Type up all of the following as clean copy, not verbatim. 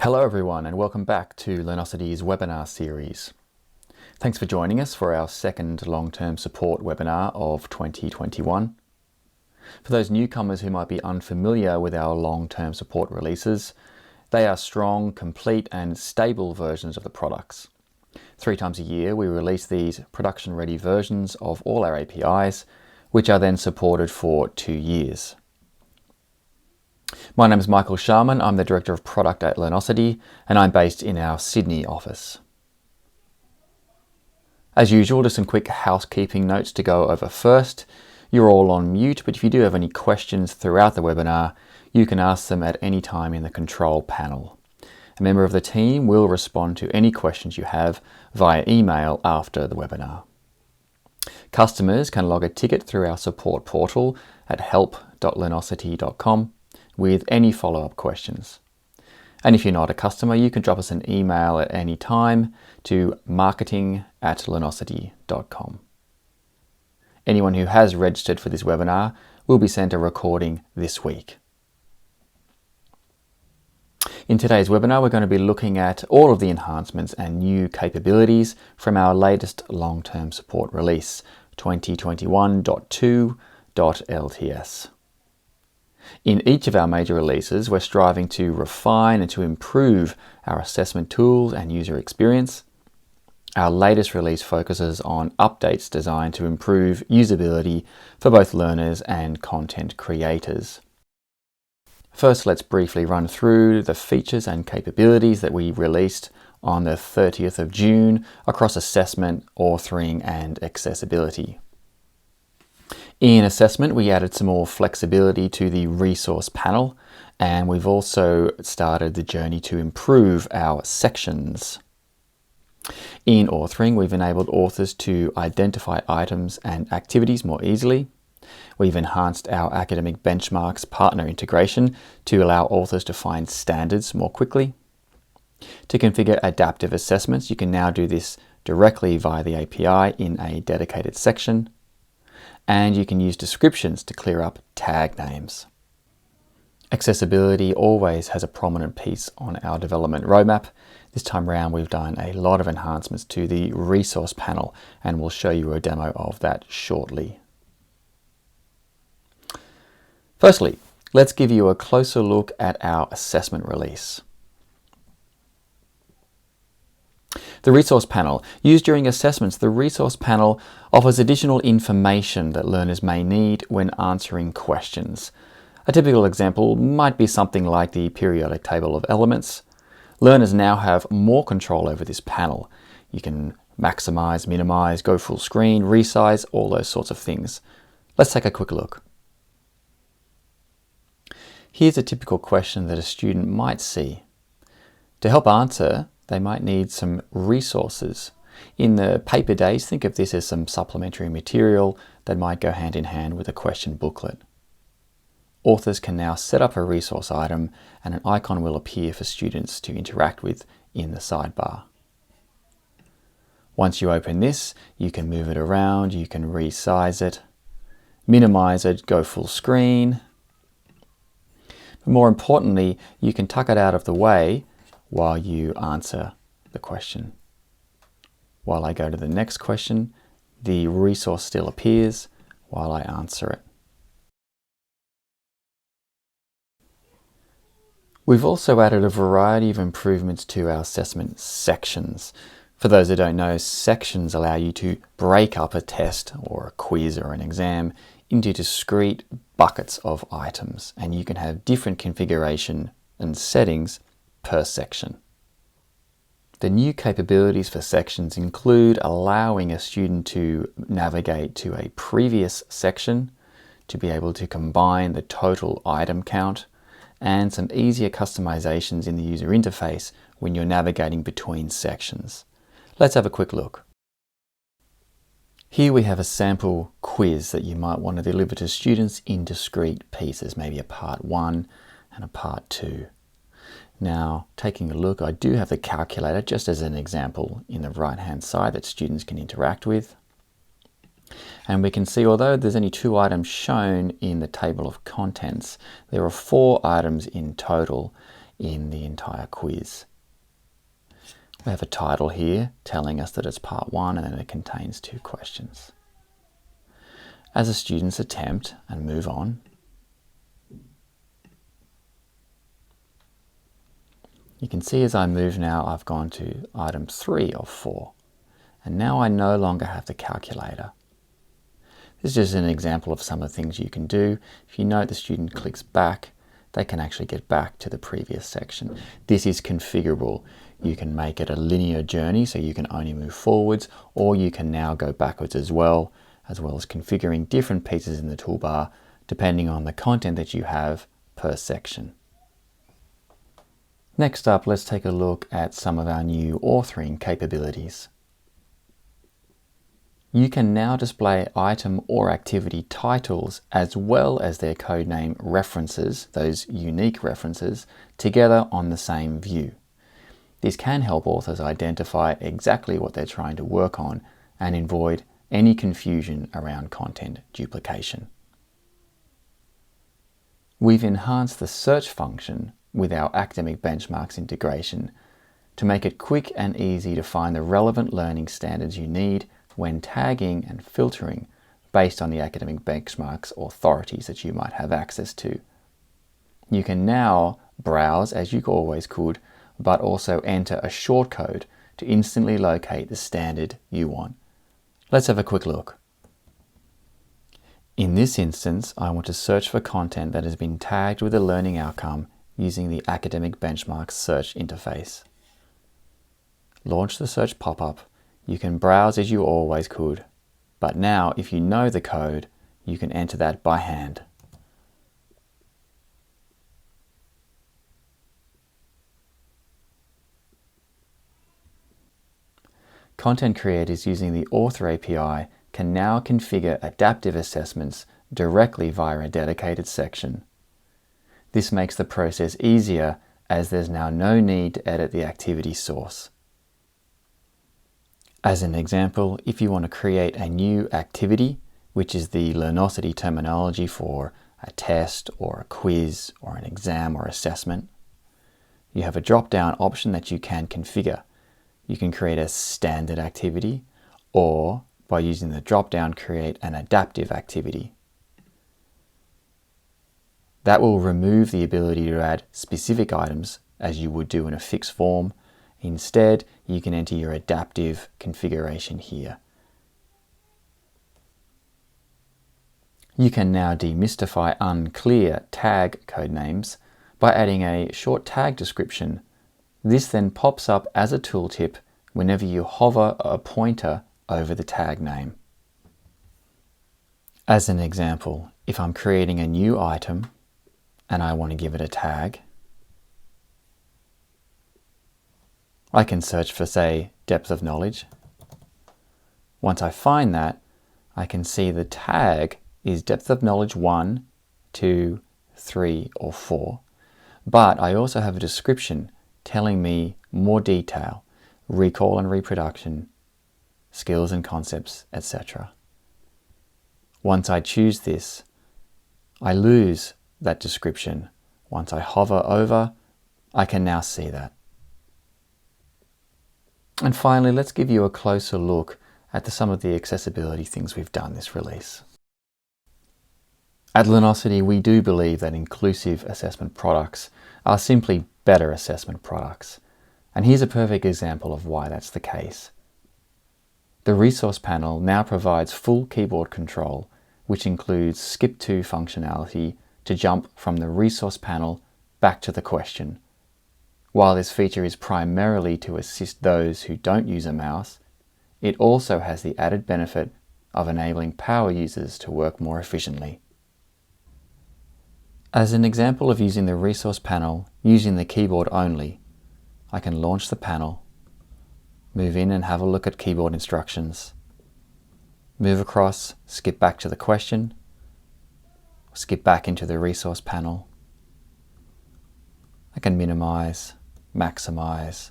Hello everyone and welcome back to Learnosity's webinar series. Thanks for joining us for our second long-term support webinar of 2021. For those newcomers who might be unfamiliar with our long-term support releases, they are strong, complete and stable versions of the products. 3 times a year we release these production-ready versions of all our APIs, which are then supported for 2 years. My name is Michael Sharman, I'm the Director of Product at Learnosity and I'm based in our Sydney office. As usual, just some quick housekeeping notes to go over first. You're all on mute, but if you do have any questions throughout the webinar, you can ask them at any time in the control panel. A member of the team will respond to any questions you have via email after the webinar. Customers can log a ticket through our support portal at help.learnosity.com with any follow-up questions. And if you're not a customer, you can drop us an email at any time to marketing@learnosity.com. Anyone who has registered for this webinar will be sent a recording this week. In today's webinar, we're going to be looking at all of the enhancements and new capabilities from our latest long-term support release, 2021.2.LTS. In each of our major releases, we're striving to refine and to improve our assessment tools and user experience. Our latest release focuses on updates designed to improve usability for both learners and content creators. First, let's briefly run through the features and capabilities that we released on the 30th of June across assessment, authoring, and accessibility. In assessment, we added some more flexibility to the resource panel, and we've also started the journey to improve our sections. In authoring, we've enabled authors to identify items and activities more easily. We've enhanced our academic benchmarks partner integration to allow authors to find standards more quickly. To configure adaptive assessments, you can now do this directly via the API in a dedicated section. And you can use descriptions to clear up tag names. Accessibility always has a prominent piece on our development roadmap. This time around we've done a lot of enhancements to the resource panel and we'll show you a demo of that shortly. Firstly, let's give you a closer look at our assessment release. The resource panel. Used during assessments, the resource panel offers additional information that learners may need when answering questions. A typical example might be something like the periodic table of elements. Learners now have more control over this panel. You can maximize, minimize, go full screen, resize, all those sorts of things. Let's take a quick look. Here's a typical question that a student might see. To help answer, they might need some resources. In the paper days, think of this as some supplementary material that might go hand in hand with a question booklet. Authors can now set up a resource item and an icon will appear for students to interact with in the sidebar. Once you open this, you can move it around, you can resize it, minimize it, go full screen. But more importantly, you can tuck it out of the way while you answer the question. While I go to the next question, the resource still appears while I answer it. We've also added a variety of improvements to our assessment sections. For those that don't know, sections allow you to break up a test or a quiz or an exam into discrete buckets of items, and you can have different configuration and settings per section. The new capabilities for sections include allowing a student to navigate to a previous section, to be able to combine the total item count, and some easier customizations in the user interface when you're navigating between sections. Let's have a quick look. Here we have a sample quiz that you might want to deliver to students in discrete pieces, maybe a part 1 and a part 2. Now, taking a look, I do have the calculator just as an example in the right-hand side that students can interact with. And we can see, although there's only 2 items shown in the table of contents, there are 4 items in total. in the entire quiz. We have a title here telling us that it's part 1 and that it contains 2 questions. As the students attempt and move on, you can see as I move now, I've gone to item 3 of 4. And now I no longer have the calculator. This is just an example of some of the things you can do. If you note the student clicks back, they can actually get back to the previous section. This is configurable. You can make it a linear journey, so you can only move forwards, or you can now go backwards as well as configuring different pieces in the toolbar depending on the content that you have per section. Next up, let's take a look at some of our new authoring capabilities. You can now display item or activity titles as well as their codename references, those unique references, together on the same view. This can help authors identify exactly what they're trying to work on and avoid any confusion around content duplication. We've enhanced the search function with our academic benchmarks integration to make it quick and easy to find the relevant learning standards you need when tagging and filtering based on the academic benchmarks authorities that you might have access to. You can now browse as you always could, but also enter a shortcode to instantly locate the standard you want. Let's have a quick look. In this instance, I want to search for content that has been tagged with a learning outcome using the academic benchmarks search interface. Launch the search pop-up. You can browse as you always could, but now if you know the code, you can enter that by hand. Content creators using the Author API can now configure adaptive assessments directly via a dedicated section. This makes the process easier as there's now no need to edit the activity source. As an example, if you want to create a new activity, which is the Learnosity terminology for a test or a quiz or an exam or assessment, you have a drop-down option that you can configure. You can create a standard activity, or by using the drop-down, create an adaptive activity. That will remove the ability to add specific items as you would do in a fixed form. Instead, you can enter your adaptive configuration here. You can now demystify unclear tag codenames by adding a short tag description. This then pops up as a tooltip whenever you hover a pointer over the tag name. As an example, if I'm creating a new item and I want to give it a tag, I can search for, say, depth of knowledge. Once I find that, I can see the tag is depth of knowledge 1, 2, 3, or 4. But I also have a description telling me more detail, recall and reproduction, skills and concepts, etc. Once I choose this, I lose that description. Once I hover over, I can now see that. And finally, let's give you a closer look at some of the accessibility things we've done this release. At Learnosity, we do believe that inclusive assessment products are simply better assessment products. And here's a perfect example of why that's the case. The resource panel now provides full keyboard control, which includes skip to functionality to jump from the resource panel back to the question. While this feature is primarily to assist those who don't use a mouse, it also has the added benefit of enabling power users to work more efficiently. As an example of using the resource panel using the keyboard only, I can launch the panel, move in and have a look at keyboard instructions, move across, skip back to the question, skip back into the resource panel. I can minimize, maximize,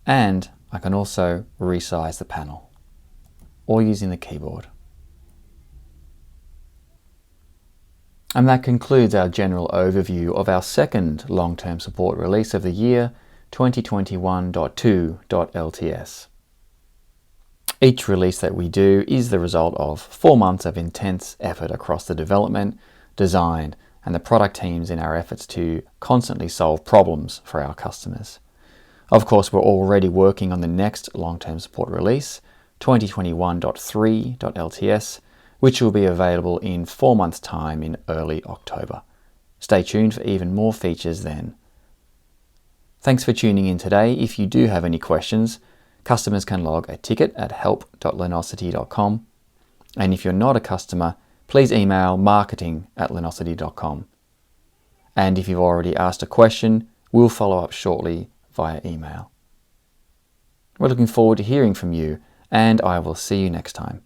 and I can also resize the panel, or using the keyboard. And that concludes our general overview of our second long-term support release of the year, 2021.2.LTS. Each release that we do is the result of 4 months of intense effort across the development, design, and the product teams in our efforts to constantly solve problems for our customers. Of course, we're already working on the next long-term support release, 2021.3.LTS, which will be available in 4 months' time in early October. Stay tuned for even more features then. Thanks for tuning in today. If you do have any questions, customers can log a ticket at help.learnosity.com. And if you're not a customer, please email marketing@learnosity.com. And if you've already asked a question, we'll follow up shortly via email. We're looking forward to hearing from you, and I will see you next time.